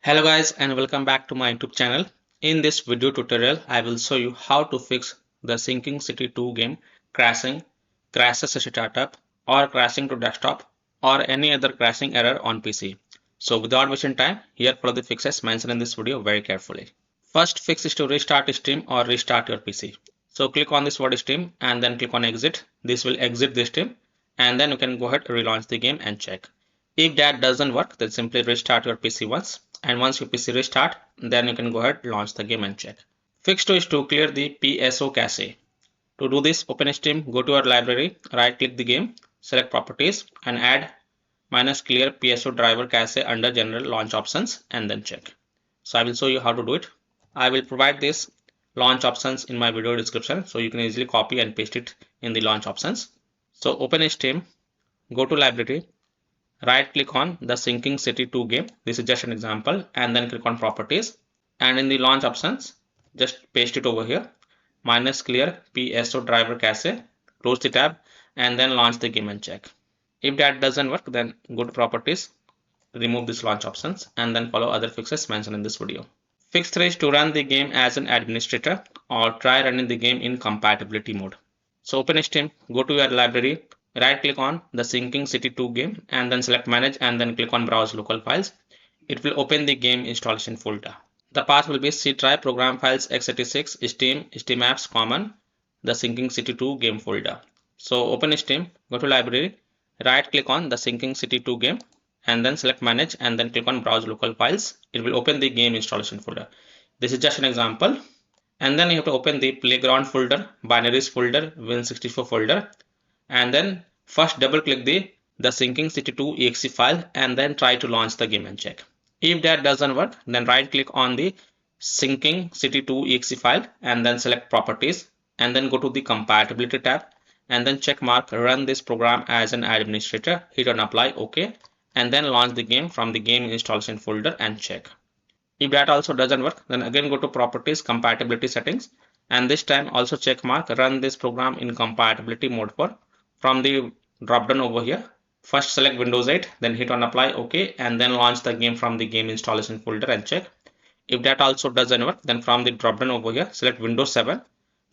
Hello guys and welcome back to my YouTube channel. In this video tutorial, I will show you how to fix the Sinking City 2 game crashing, crashes to startup or crashing to desktop or any other crashing error on PC. So without wasting time, here follow the fixes mentioned in this video very carefully. First fix is to restart Steam or restart your PC. So click on this word Steam and then click on exit. This will exit the Steam and then you can go ahead and relaunch the game and check. If that doesn't work, then simply restart your PC once. And once your PC restart, then you can go ahead, launch the game and check. Fix 2 is to clear the PSO cache. To do this, open Steam, go to your library, right click the game, select properties and add -clear PSO driver cache under general launch options and then check. So I will show you how to do it. I will provide this launch options in my video description so you can easily copy and paste it in the launch options. So open Steam, go to library, right click on the Sinking City 2 game. This is just an example, and then click on properties, and in the launch options just paste it over here, -clear PSO driver cache, close the tab and then launch the game and check. If that doesn't work, then go to properties, remove this launch options and then follow other fixes mentioned in this video. Fix 3 is to run the game as an administrator or try running the game in compatibility mode. So open Steam, go to your library, right click on the Sinking City 2 game and then select manage and then click on browse local files. It will open the game installation folder. The path will be C drive, program files, x86, Steam, Steam apps, common, the Sinking City 2 game folder. So open Steam, go to library, right click on the Sinking City 2 game and then select manage and then click on browse local files. It will open the game installation folder. This is just an example. And then you have to open the playground folder, binaries folder, Win64 folder, and then first double click the Sinking City 2 exe file and then try to launch the game and check. If that doesn't work, then right click on the Sinking City 2 exe file and then select properties and then go to the compatibility tab and then check mark run this program as an administrator, hit on apply, OK, and then launch the game from the game installation folder and check. If that also doesn't work, then again go to properties, compatibility settings, and this time also check mark run this program in compatibility mode for. From the drop down over here, first select Windows 8, then hit on apply, OK, and then launch the game from the game installation folder and check. If that also doesn't work, then from the drop down over here, select Windows 7,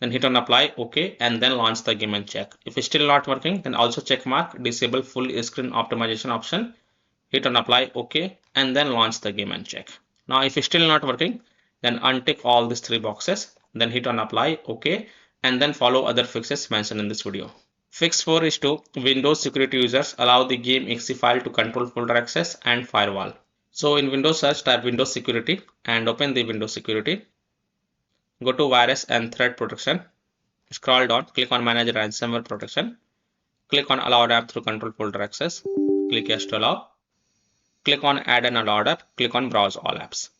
then hit on apply, OK, and then launch the game and check. If it's still not working, then also check mark disable full screen optimization option, hit on apply, OK, and then launch the game and check. Now if it's still not working, then untick all these 3 boxes, then hit on apply, OK, and then follow other fixes mentioned in this video. Fix 4 is to Windows security users allow the game exe file to control folder access and firewall. So in Windows search, type Windows security and open the Windows security. Go to virus and threat protection. Scroll down, click on manage ransomware protection. Click on allowed app through control folder access. Click yes to allow. Click on add an allowed app. Click on browse all apps.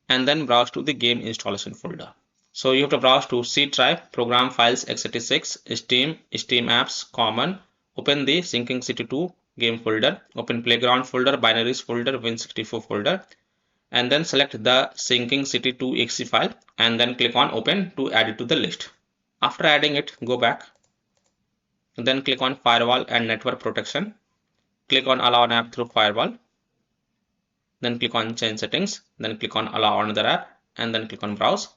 And then browse to the game installation folder. So you have to browse to C drive, program files, x86, Steam, Steam apps, common, open the Sinking City 2 game folder, open playground folder, binaries folder, Win64 folder, and then select the Sinking City 2 exe file and then click on open to add it to the list. After adding it, go back, then click on firewall and network protection, click on allow an app through firewall, then click on change settings, then click on allow another app and then click on browse.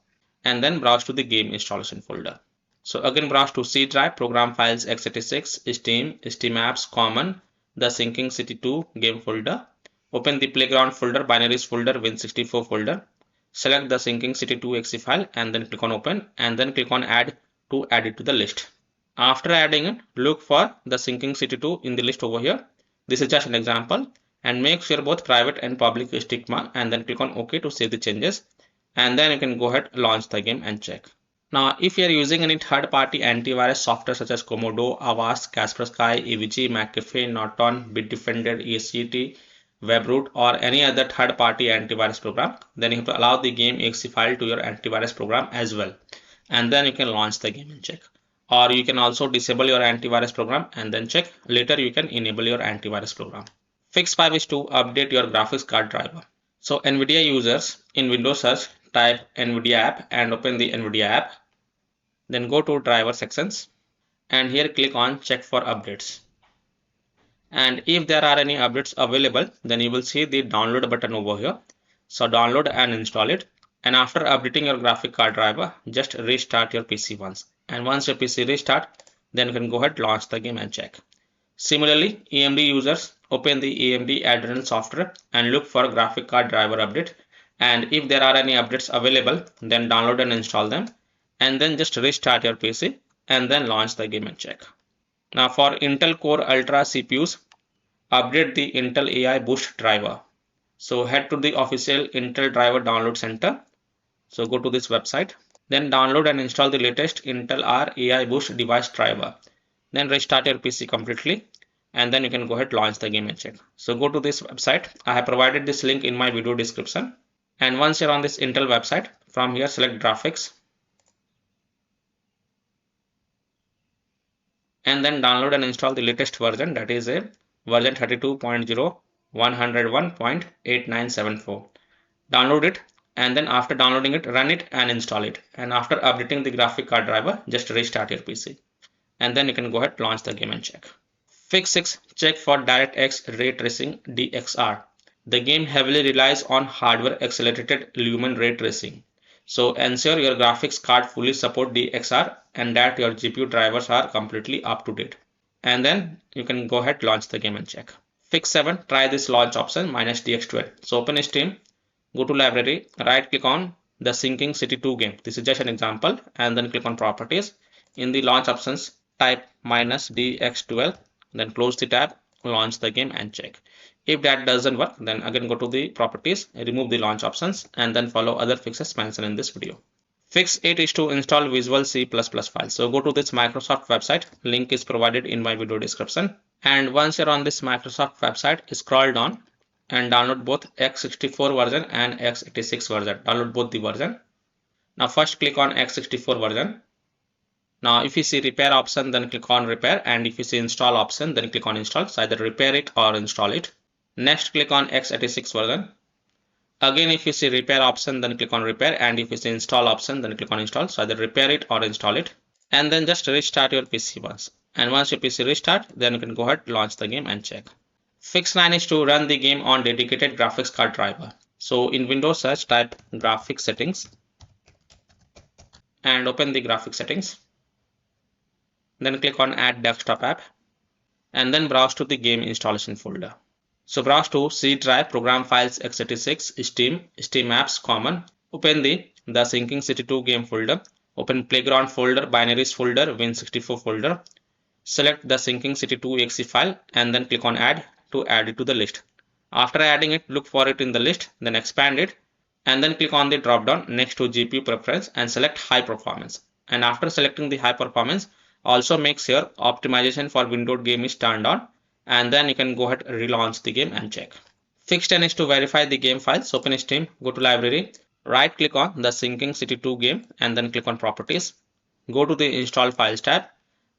And then browse to the game installation folder. So again browse to C drive, program files, x86, Steam, Steam apps, common, the Sinking City 2 game folder. Open the playground folder, binaries folder, Win64 folder. Select the Sinking City 2 exe file and then click on open and then click on add to add it to the list. After adding it, look for the Sinking City 2 in the list over here. This is just an example, and make sure both private and public is tick mark and then click on OK to save the changes. And then you can go ahead, launch the game and check. Now, if you are using any third-party antivirus software such as Komodo, Avast, Kaspersky, EVG, McAfee, Norton, Bitdefender, ESCT, Webroot, or any other third-party antivirus program, then you have to allow the game exe file to your antivirus program as well. And then you can launch the game and check. Or you can also disable your antivirus program and then check. Later, you can enable your antivirus program. Fix 5 is to update your graphics card driver. So NVIDIA users in Windows search, type NVIDIA app and open the NVIDIA app. Then go to driver sections and here click on check for updates. And if there are any updates available, then you will see the download button over here. So download and install it. And after updating your graphic card driver, just restart your PC once. And once your PC restart, then you can go ahead, launch the game and check. Similarly, AMD users open the AMD Adrenal software and look for graphic card driver update. And if there are any updates available, then download and install them. And then just restart your PC and then launch the game and check. Now for Intel Core Ultra CPUs, update the Intel AI Boost driver. So head to the official Intel driver download center. So go to this website. Then download and install the latest Intel R AI Boost device driver. Then restart your PC completely and then you can go ahead, launch the game and check. So go to this website. I have provided this link in my video description. And once you're on this Intel website, from here select graphics and then download and install the latest version, that is a version 32.0.101.8974. Download it and then after downloading it, run it and install it. And after updating the graphic card driver, just restart your PC. And then you can go ahead, launch the game and check. Fix 6. Check for DirectX Ray Tracing DXR. The game heavily relies on hardware accelerated lumen ray tracing. So ensure your graphics card fully support DXR and that your GPU drivers are completely up to date. And then you can go ahead, launch the game and check. Fix 7. Try this launch option -DX12. So open Steam, go to library, right click on the Sinking City 2 game. This is just an example, and then click on properties. In the launch options, type -DX12, then close the tab, launch the game and check. If that doesn't work, then again go to the properties, remove the launch options, and then follow other fixes mentioned in this video. Fix 8 is to install Visual C++ files. So go to this Microsoft website, link is provided in my video description. And once you're on this Microsoft website, scroll down and download both x64 version and x86 version. Download both the version. Now first click on x64 version. Now if you see repair option, then click on repair, and if you see install option, then click on install. So either repair it or install it. Next click on x86 version. Again if you see repair option, then click on repair, and if you see install option, then click on install. So either repair it or install it. And then just restart your PC once. And once your PC restart, then you can go ahead, launch the game and check. Fix 9 is to run the game on dedicated graphics card driver. So in Windows search, type graphics settings and open the graphics settings. Then click on add desktop app and then browse to the game installation folder. So browse to C drive, program files, x86, Steam apps, common. Open the Sinking City 2 game folder. Open playground folder, binaries folder, Win64 folder. Select the Sinking City 2 exe file and then click on add to add it to the list. After adding it, look for it in the list, then expand it and then click on the drop down next to GPU preference and select high performance. And after selecting the high performance, also make sure optimization for windowed game is turned on, and then you can go ahead relaunch the game and check. Fix 10 is to verify the game files. Open Steam, go to library, right click on the Sinking City 2 game and then click on properties. Go to the install files tab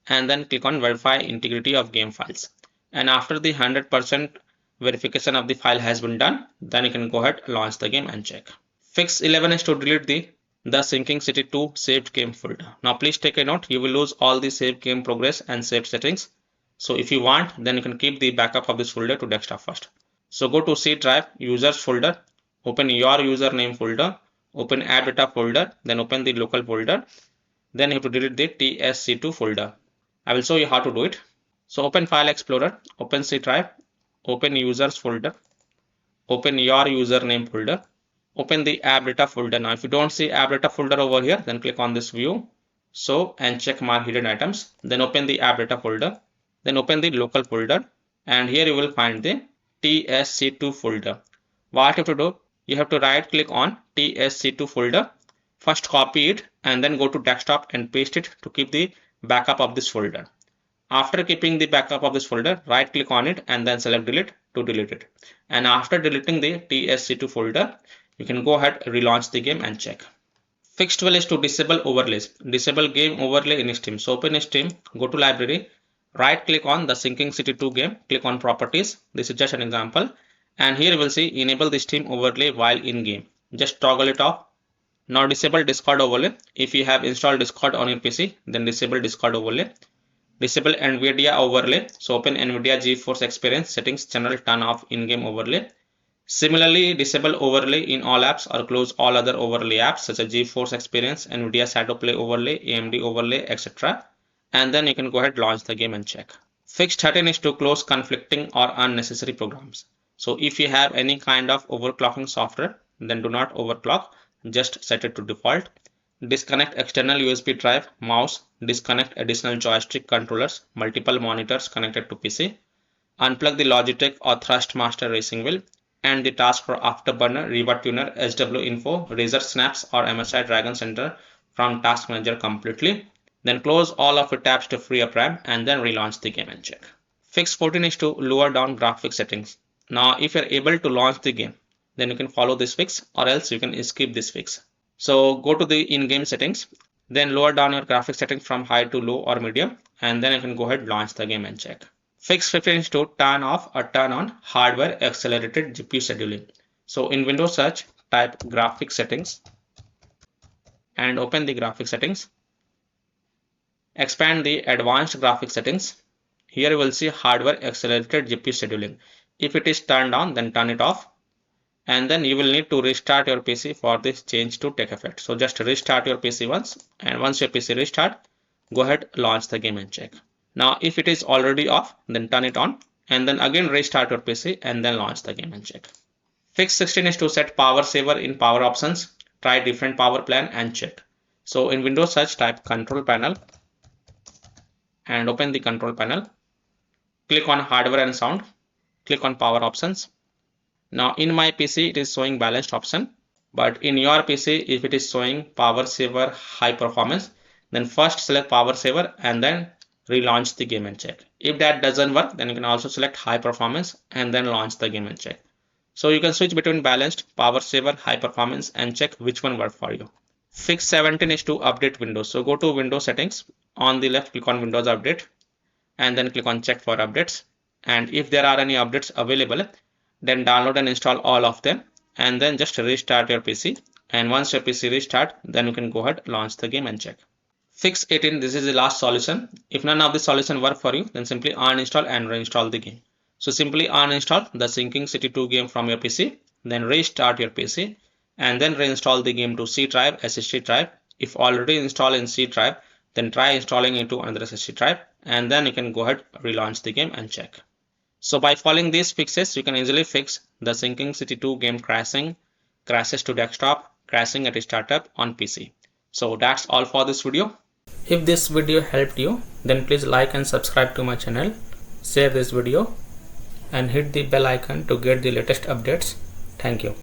and then click on verify integrity of game files. And after the 100% verification of the file has been done, then you can go ahead, launch the game and check. Fix 11 is to delete the Sinking City 2 saved game folder. Now please take a note, you will lose all the saved game progress and saved settings. So if you want, then you can keep the backup of this folder to desktop first. So go to C drive, users folder, open your username folder, open app data folder, then open the local folder. Then you have to delete the TSC2 folder. I will show you how to do it. So open File Explorer, open C drive, open users folder, open your username folder, open the app data folder. Now if you don't see app data folder over here, then click on this view, show and check mark hidden items. Then open the app data folder, then open the local folder, and here you will find the TSC2 folder. What you have to do, you have to right click on TSC2 folder, first copy it and then go to desktop and paste it to keep the backup of this folder. After keeping the backup of this folder, right click on it and then select delete to delete it. And after deleting the TSC2 folder, you can go ahead, relaunch the game and check. Fix 12 is to disable overlays. Disable game overlay in Steam. So open Steam, go to library, right click on the Sinking City 2 game, click on properties. This is just an example. And here you will see enable the Steam overlay while in game. Just toggle it off. Now disable Discord overlay. If you have installed Discord on your PC, then disable Discord overlay. Disable NVIDIA overlay. So open NVIDIA GeForce Experience settings channel, turn off in-game overlay. Similarly, disable overlay in all apps or close all other overlay apps such as GeForce Experience, NVIDIA Shadowplay overlay, AMD overlay, etc. And then you can go ahead, launch the game and check. Fix 13 is to close conflicting or unnecessary programs. So if you have any kind of overclocking software, then do not overclock, just set it to default. Disconnect external USB drive, mouse, disconnect additional joystick controllers, multiple monitors connected to PC. Unplug the Logitech or Thrustmaster racing wheel and the task for Afterburner, Riva Tuner, SW Info, Razer Snaps or MSI Dragon Center from Task Manager completely. Then close all of your tabs to free up RAM and then relaunch the game and check. Fix 14 is to lower down graphics settings. Now if you're able to launch the game, then you can follow this fix or else you can skip this fix. So go to the in-game settings, then lower down your graphics settings from high to low or medium, and then you can go ahead, launch the game and check. Fix 15 is to turn off or turn on hardware accelerated GPU scheduling. So in Windows search, type graphics settings and open the graphics settings. Expand the advanced graphics settings. Here you will see hardware accelerated GPU scheduling. If it is turned on, then turn it off. And then you will need to restart your PC for this change to take effect. So just restart your PC once, and once your PC restart, go ahead, launch the game and check. Now if it is already off, then turn it on and then again restart your PC and then launch the game and check. Fix 16 is to set power saver in power options. Try different power plan and check. So in Windows search, type control panel and open the control panel. Click on hardware and sound. Click on power options. Now in my PC it is showing balanced option, but in your PC if it is showing power saver high performance, then first select power saver and then relaunch the game and check. If that doesn't work, then you can also select high performance and then launch the game and check. So you can switch between balanced, power saver, high performance and check which one works for you. Fix 17 is to update Windows. So go to Windows settings. On the left, click on Windows Update and then click on check for updates. And if there are any updates available, then download and install all of them and then just restart your PC. And once your PC restart, then you can go ahead, launch the game and check. Fix 18, this is the last solution. If none of the solution work for you, then simply uninstall and reinstall the game. So simply uninstall the Sinking City 2 game from your PC, then restart your PC and then reinstall the game to C drive, SSD drive. If already installed in C drive, then try installing into another SSD drive and then you can go ahead, relaunch the game and check. So by following these fixes, you can easily fix the Sinking City 2 game crashing, crashes to desktop, crashing at startup on PC. So that's all for this video. If this video helped you, then please like and subscribe to my channel, share this video and hit the bell icon to get the latest updates. Thank you.